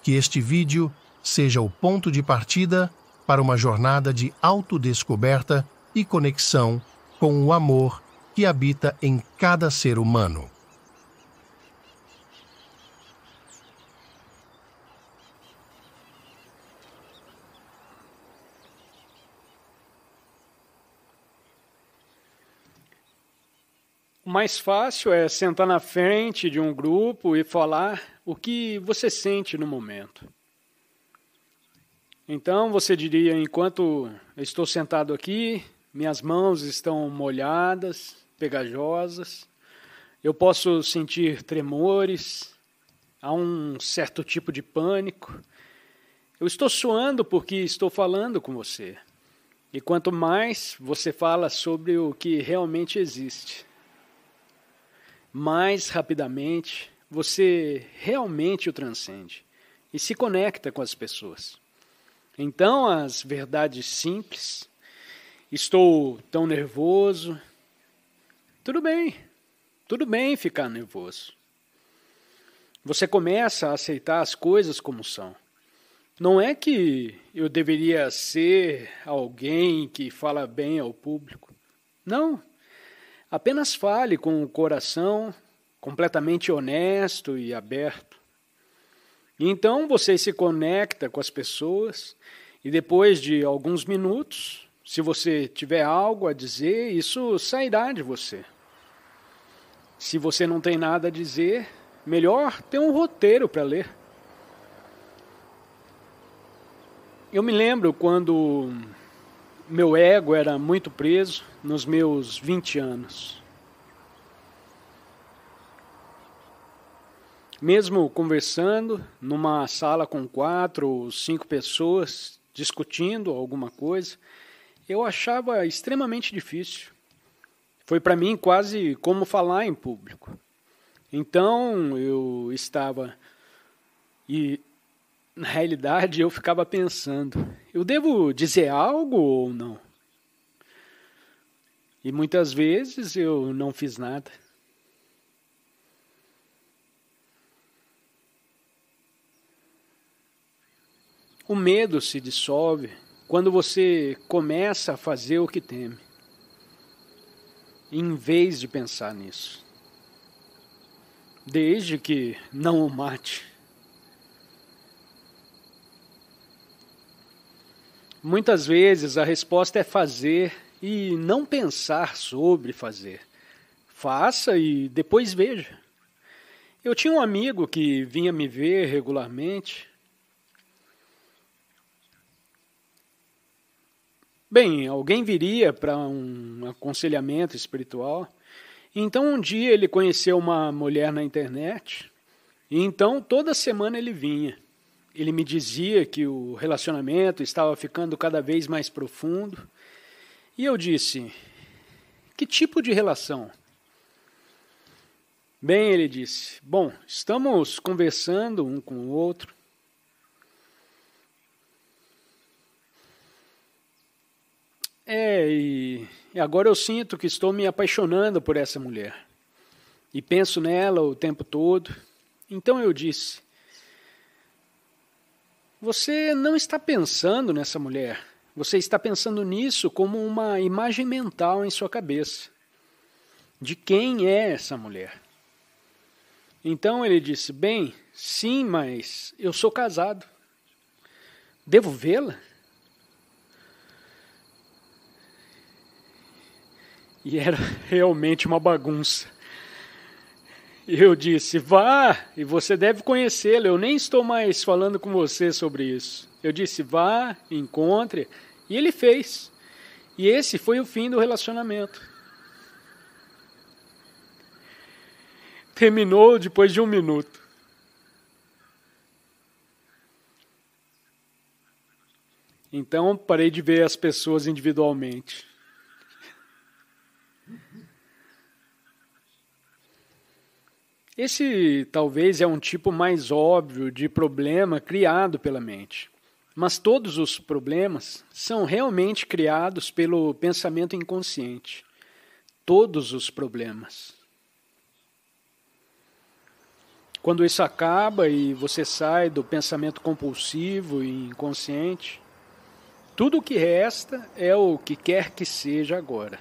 Que este vídeo seja o ponto de partida para uma jornada de autodescoberta e conexão com o amor que habita em cada ser humano. O mais fácil é sentar na frente de um grupo e falar o que você sente no momento. Então você diria, enquanto eu estou sentado aqui, minhas mãos estão molhadas, pegajosas, eu posso sentir tremores, há um certo tipo de pânico. Eu estou suando porque estou falando com você. E quanto mais você fala sobre o que realmente existe, mais rapidamente você realmente o transcende e se conecta com as pessoas. Então, as verdades simples, estou tão nervoso, tudo bem ficar nervoso. Você começa a aceitar as coisas como são. Não é que eu deveria ser alguém que fala bem ao público. Não. Apenas fale com o coração completamente honesto e aberto. E então você se conecta com as pessoas e depois de alguns minutos, se você tiver algo a dizer, isso sairá de você. Se você não tem nada a dizer, melhor ter um roteiro para ler. Eu me lembro quando meu ego era muito preso nos meus 20 anos. Mesmo conversando numa sala com 4 ou 5 pessoas, discutindo alguma coisa, eu achava extremamente difícil. Foi para mim quase como falar em público. Então eu estava, e na realidade eu ficava pensando, eu devo dizer algo ou não? E muitas vezes eu não fiz nada. O medo se dissolve quando você começa a fazer o que teme, em vez de pensar nisso. Desde que não o mate. Muitas vezes a resposta é fazer e não pensar sobre fazer. Faça e depois veja. Eu tinha um amigo que vinha me ver regularmente. Bem, alguém viria para um aconselhamento espiritual. Então um dia ele conheceu uma mulher na internet. E então toda semana ele vinha. Ele me dizia que o relacionamento estava ficando cada vez mais profundo. E eu disse, que tipo de relação? Bem, ele disse, bom, estamos conversando um com o outro. E agora eu sinto que estou me apaixonando por essa mulher. E penso nela o tempo todo. Então eu disse, você não está pensando nessa mulher. Você está pensando nisso como uma imagem mental em sua cabeça. De quem é essa mulher? Então ele disse, bem, sim, mas eu sou casado. Devo vê-la? E era realmente uma bagunça. E eu disse, vá, e você deve conhecê-la, eu nem estou mais falando com você sobre isso. Eu disse, vá, encontre, e ele fez. E esse foi o fim do relacionamento. Terminou depois de 1 minuto. Então parei de ver as pessoas individualmente. Esse talvez é um tipo mais óbvio de problema criado pela mente. Mas todos os problemas são realmente criados pelo pensamento inconsciente. Todos os problemas. Quando isso acaba e você sai do pensamento compulsivo e inconsciente, tudo o que resta é o que quer que seja agora.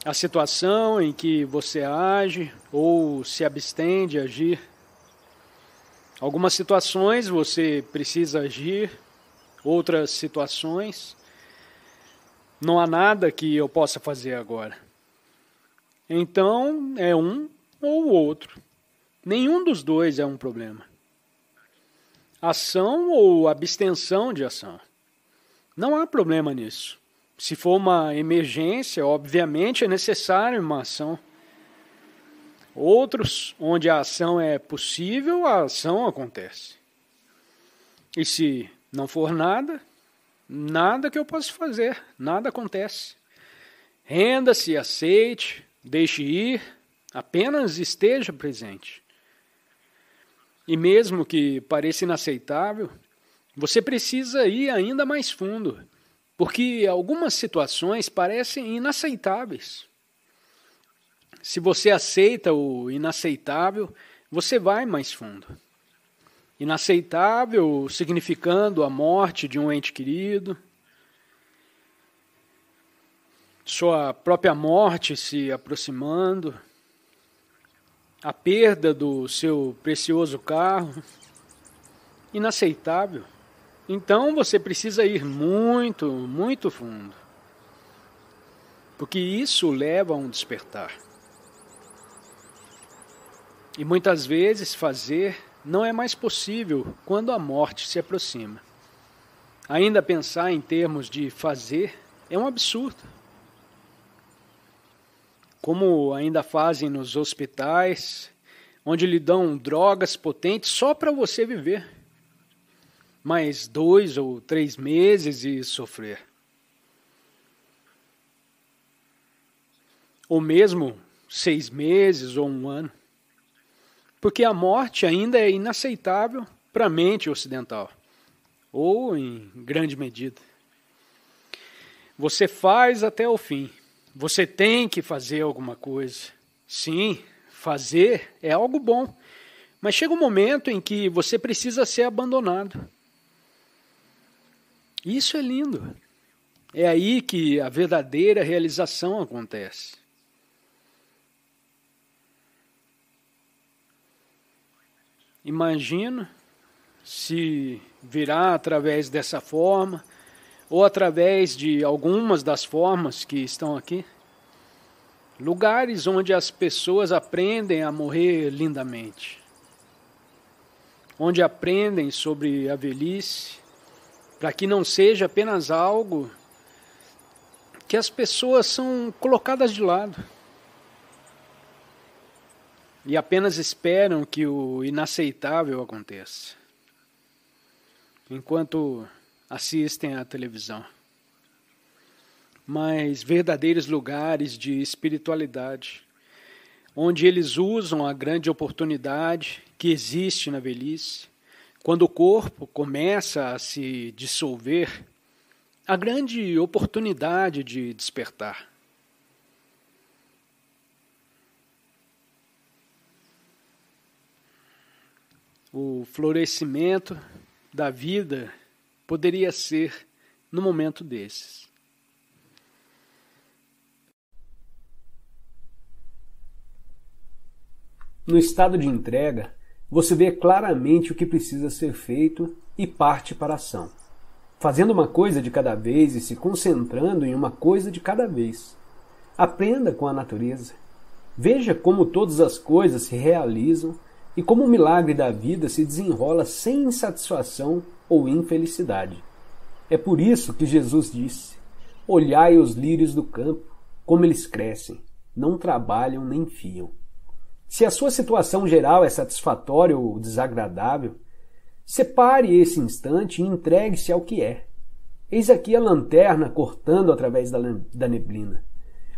A situação em que você age ou se abstém de agir. Algumas situações você precisa agir, outras situações não há nada que eu possa fazer agora. Então é um ou o outro. Nenhum dos dois é um problema. Ação ou abstenção de ação. Não há problema nisso. Se for uma emergência, obviamente é necessário uma ação. Outros, onde a ação é possível, a ação acontece. E se não for nada, nada que eu possa fazer, nada acontece. Renda-se, aceite, deixe ir, apenas esteja presente. E mesmo que pareça inaceitável, você precisa ir ainda mais fundo. Porque algumas situações parecem inaceitáveis. Se você aceita o inaceitável, você vai mais fundo. Inaceitável significando a morte de um ente querido, sua própria morte se aproximando, a perda do seu precioso carro. Inaceitável. Então você precisa ir muito, muito fundo. Porque isso leva a um despertar. E muitas vezes fazer não é mais possível quando a morte se aproxima. Ainda pensar em termos de fazer é um absurdo. Como ainda fazem nos hospitais, onde lhe dão drogas potentes só para você viver. Mais 2 ou 3 meses e sofrer. Ou mesmo 6 meses ou 1 ano. Porque a morte ainda é inaceitável para a mente ocidental. Ou em grande medida. Você faz até o fim. Você tem que fazer alguma coisa. Sim, fazer é algo bom. Mas chega um momento em que você precisa ser abandonado. Isso é lindo. É aí que a verdadeira realização acontece. Imagina se virá através dessa forma, ou através de algumas das formas que estão aqui. Lugares onde as pessoas aprendem a morrer lindamente. Onde aprendem sobre a velhice, para que não seja apenas algo que as pessoas são colocadas de lado e apenas esperam que o inaceitável aconteça, enquanto assistem à televisão. Mas verdadeiros lugares de espiritualidade, onde eles usam a grande oportunidade que existe na velhice, quando o corpo começa a se dissolver, a grande oportunidade de despertar. O florescimento da vida poderia ser no momento desses. No estado de entrega, você vê claramente o que precisa ser feito e parte para a ação, fazendo uma coisa de cada vez e se concentrando em uma coisa de cada vez. Aprenda com a natureza. Veja como todas as coisas se realizam e como o milagre da vida se desenrola sem insatisfação ou infelicidade. É por isso que Jesus disse: olhai os lírios do campo, como eles crescem, não trabalham nem fiam. Se a sua situação geral é satisfatória ou desagradável, separe esse instante e entregue-se ao que é. Eis aqui a lanterna cortando através da neblina.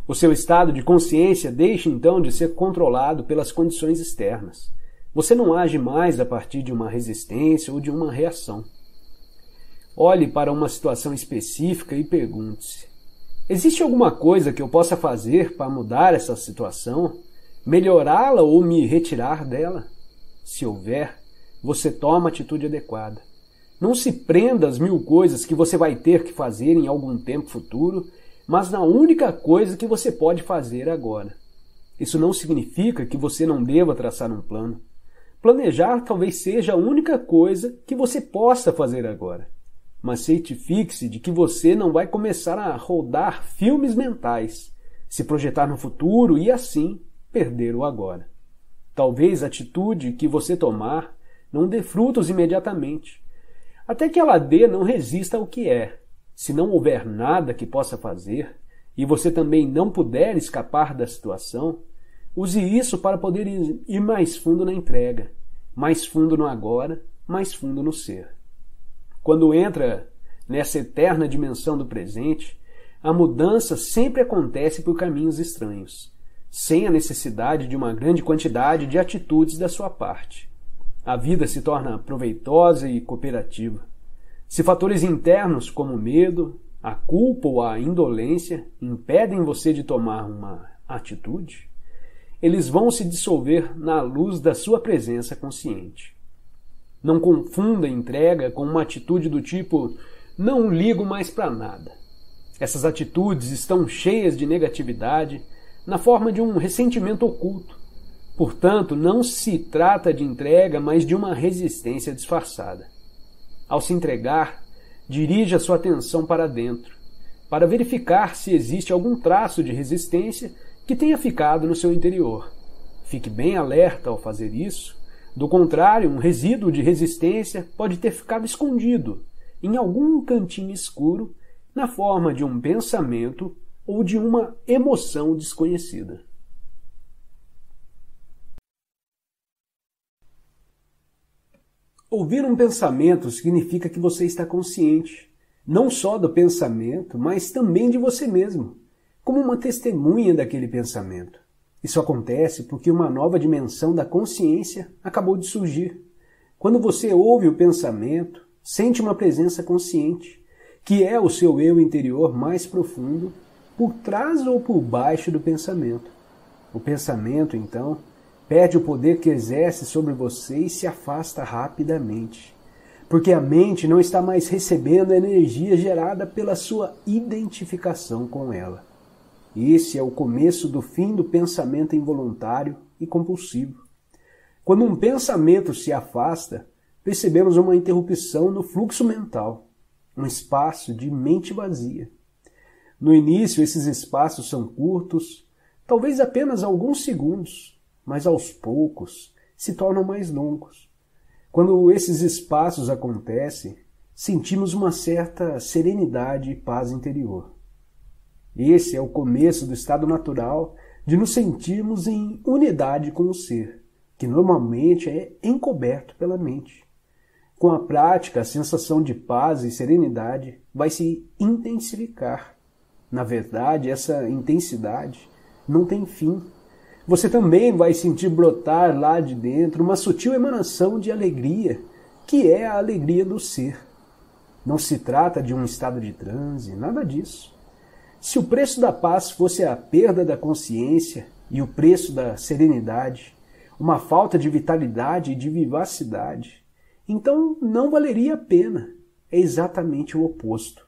O seu estado de consciência deixa então de ser controlado pelas condições externas. Você não age mais a partir de uma resistência ou de uma reação. Olhe para uma situação específica e pergunte-se: existe alguma coisa que eu possa fazer para mudar essa situação? Melhorá-la ou me retirar dela? Se houver, você toma a atitude adequada. Não se prenda às 1000 coisas que você vai ter que fazer em algum tempo futuro, mas na única coisa que você pode fazer agora. Isso não significa que você não deva traçar um plano. Planejar talvez seja a única coisa que você possa fazer agora. Mas certifique-se de que você não vai começar a rodar filmes mentais, se projetar no futuro e assim perder o agora. Talvez a atitude que você tomar não dê frutos imediatamente. Até que ela dê, não resista ao que é. Se não houver nada que possa fazer, e você também não puder escapar da situação, use isso para poder ir mais fundo na entrega, mais fundo no agora, mais fundo no ser. Quando entra nessa eterna dimensão do presente, a mudança sempre acontece por caminhos estranhos, sem a necessidade de uma grande quantidade de atitudes da sua parte. A vida se torna proveitosa e cooperativa. Se fatores internos como o medo, a culpa ou a indolência impedem você de tomar uma atitude, eles vão se dissolver na luz da sua presença consciente. Não confunda a entrega com uma atitude do tipo não ligo mais para nada. Essas atitudes estão cheias de negatividade na forma de um ressentimento oculto. Portanto, não se trata de entrega, mas de uma resistência disfarçada. Ao se entregar, dirija sua atenção para dentro, para verificar se existe algum traço de resistência que tenha ficado no seu interior. Fique bem alerta ao fazer isso. Do contrário, um resíduo de resistência pode ter ficado escondido em algum cantinho escuro, na forma de um pensamento ou de uma emoção desconhecida. Ouvir um pensamento significa que você está consciente, não só do pensamento, mas também de você mesmo, como uma testemunha daquele pensamento. Isso acontece porque uma nova dimensão da consciência acabou de surgir. Quando você ouve o pensamento, sente uma presença consciente, que é o seu eu interior mais profundo, por trás ou por baixo do pensamento. O pensamento, então, perde o poder que exerce sobre você e se afasta rapidamente, porque a mente não está mais recebendo a energia gerada pela sua identificação com ela. Esse é o começo do fim do pensamento involuntário e compulsivo. Quando um pensamento se afasta, percebemos uma interrupção no fluxo mental, um espaço de mente vazia. No início, esses espaços são curtos, talvez apenas alguns segundos, mas aos poucos se tornam mais longos. Quando esses espaços acontecem, sentimos uma certa serenidade e paz interior. Esse é o começo do estado natural de nos sentirmos em unidade com o ser, que normalmente é encoberto pela mente. Com a prática, a sensação de paz e serenidade vai se intensificar. Na verdade, essa intensidade não tem fim. Você também vai sentir brotar lá de dentro uma sutil emanação de alegria, que é a alegria do ser. Não se trata de um estado de transe, nada disso. Se o preço da paz fosse a perda da consciência e o preço da serenidade, uma falta de vitalidade e de vivacidade, então não valeria a pena. É exatamente o oposto.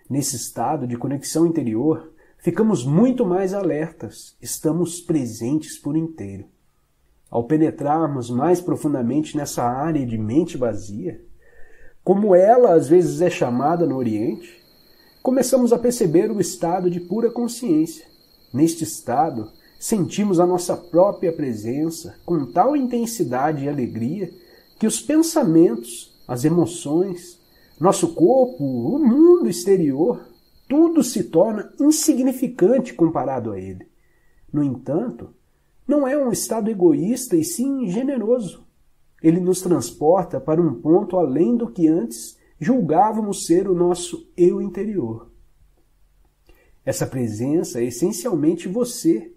Nesse estado de conexão interior, ficamos muito mais alertas, estamos presentes por inteiro. Ao penetrarmos mais profundamente nessa área de mente vazia, como ela às vezes é chamada no Oriente, começamos a perceber o estado de pura consciência. Neste estado, sentimos a nossa própria presença com tal intensidade e alegria que os pensamentos, as emoções, nosso corpo, o mundo exterior, tudo se torna insignificante comparado a ele. No entanto, não é um estado egoísta e sim generoso. Ele nos transporta para um ponto além do que antes julgávamos ser o nosso eu interior. Essa presença é essencialmente você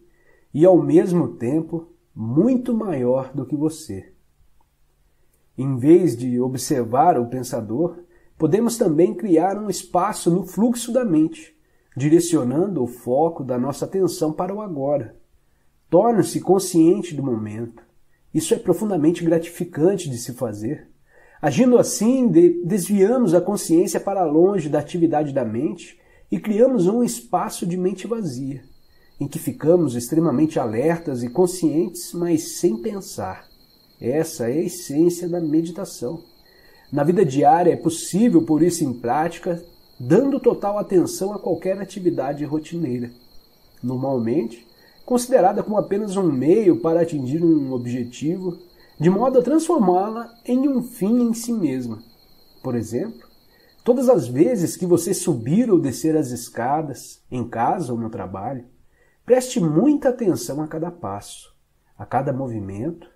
e, ao mesmo tempo, muito maior do que você. Em vez de observar o pensador, podemos também criar um espaço no fluxo da mente, direcionando o foco da nossa atenção para o agora. Torne-se consciente do momento. Isso é profundamente gratificante de se fazer. Agindo assim, desviamos a consciência para longe da atividade da mente e criamos um espaço de mente vazia, em que ficamos extremamente alertas e conscientes, mas sem pensar. Essa é a essência da meditação. Na vida diária é possível pôr isso em prática, dando total atenção a qualquer atividade rotineira, normalmente considerada como apenas um meio para atingir um objetivo, de modo a transformá-la em um fim em si mesma. Por exemplo, todas as vezes que você subir ou descer as escadas, em casa ou no trabalho, preste muita atenção a cada passo, a cada movimento,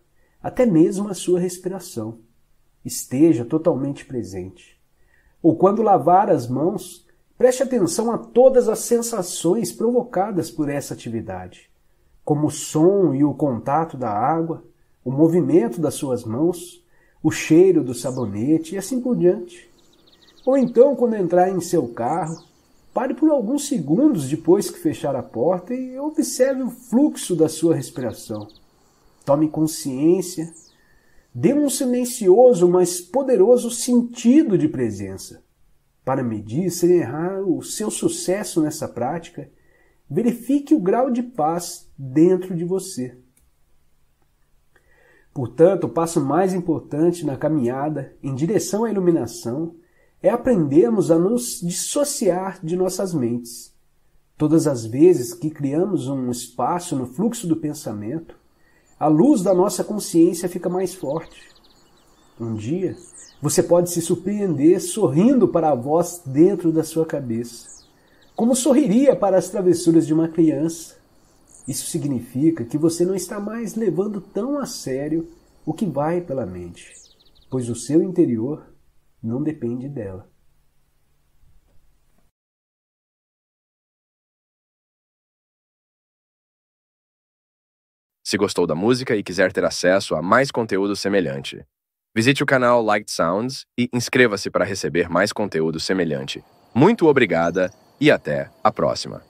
até mesmo a sua respiração. Esteja totalmente presente. Ou quando lavar as mãos, preste atenção a todas as sensações provocadas por essa atividade, como o som e o contato da água, o movimento das suas mãos, o cheiro do sabonete e assim por diante. Ou então, quando entrar em seu carro, pare por alguns segundos depois que fechar a porta e observe o fluxo da sua respiração. Tome consciência, dê um silencioso, mas poderoso sentido de presença. Para medir sem errar o seu sucesso nessa prática, verifique o grau de paz dentro de você. Portanto, o passo mais importante na caminhada em direção à iluminação é aprendermos a nos dissociar de nossas mentes. Todas as vezes que criamos um espaço no fluxo do pensamento, a luz da nossa consciência fica mais forte. Um dia, você pode se surpreender sorrindo para a voz dentro da sua cabeça, como sorriria para as travessuras de uma criança. Isso significa que você não está mais levando tão a sério o que vai pela mente, pois o seu interior não depende dela. Se gostou da música e quiser ter acesso a mais conteúdo semelhante, visite o canal Light Sounds e inscreva-se para receber mais conteúdo semelhante. Muito obrigada e até a próxima!